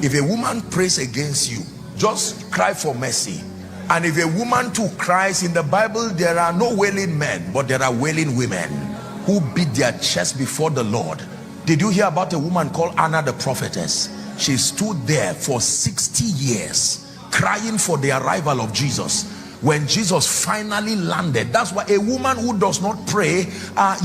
If a woman prays against you, just cry for mercy. And if a woman too cries, in the Bible there are no wailing men, but there are wailing women who beat their chest before the Lord. Did you hear about a woman called Anna the prophetess? She stood there for 60 years crying for the arrival of Jesus. When Jesus finally landed, that's why a woman who does not pray,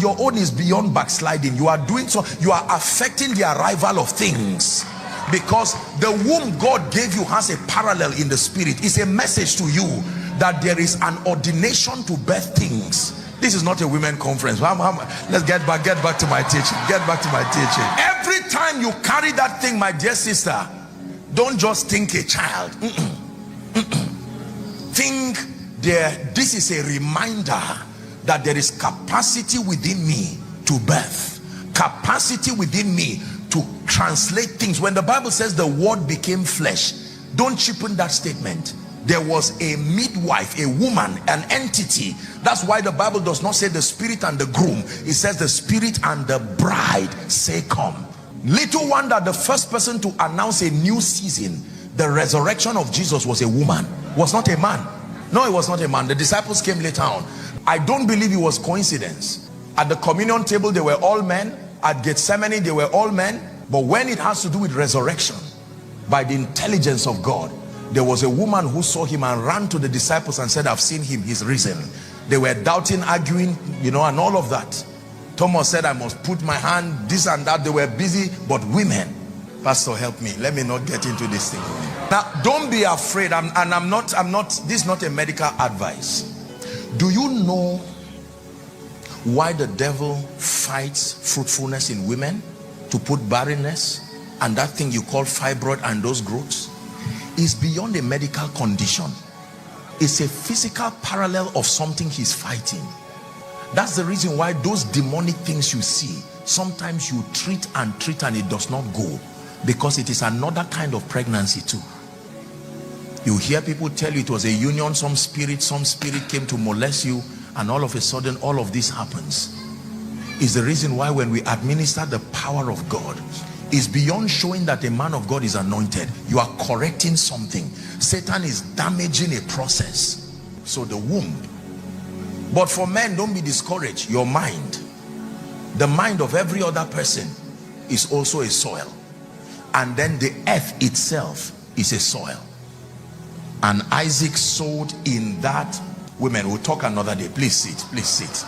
your own is beyond backsliding. You are doing so, you are affecting the arrival of things, because the womb God gave you has a parallel in the spirit. It's a message to you that there is an ordination to birth things. This is not a women conference. Let's get back to my teaching. Get back to my teaching. Every time you carry that thing, my dear sister, don't just think a child. Think this is a reminder that there is capacity within me to birth, capacity within me to translate things. When the Bible says the word became flesh, don't cheapen that statement. There was a midwife, a woman, an entity. That's why the Bible does not say the spirit and the groom. It says the spirit and the bride say come. Little wonder the first person to announce a new season, the resurrection of Jesus, was a woman, was not a man. No, it was not a man. The disciples came later on. I don't believe it was coincidence. At the communion table they were all men. At Gethsemane they were all men. But when it has to do with resurrection, by the intelligence of God, there was a woman who saw him and ran to the disciples and said, I've seen him, he's risen. They were doubting, arguing, and all of that. Thomas said, I must put my hand, this and that. They were busy. But women, Pastor, help me, let me not get into this thing. Now, don't be afraid. This is not a medical advice. Do you know why the devil fights fruitfulness in women? To put barrenness and that thing you call fibroid and those growths is beyond a medical condition. It's a physical parallel of something he's fighting. That's the reason why those demonic things you see, sometimes you treat and it does not go, because it is another kind of pregnancy too. You hear people tell you it was a union, some spirit came to molest you, and all of a sudden all of this happens. Is the reason why when we administer the power of God, is beyond showing that a man of God is anointed. You are correcting something. Satan is damaging a process. So the womb. But for men, don't be discouraged. Your mind, the mind of every other person, is also a soil. And then the earth itself is a soil. And Isaac sowed in that. Women, we'll talk another day. Please sit, please sit.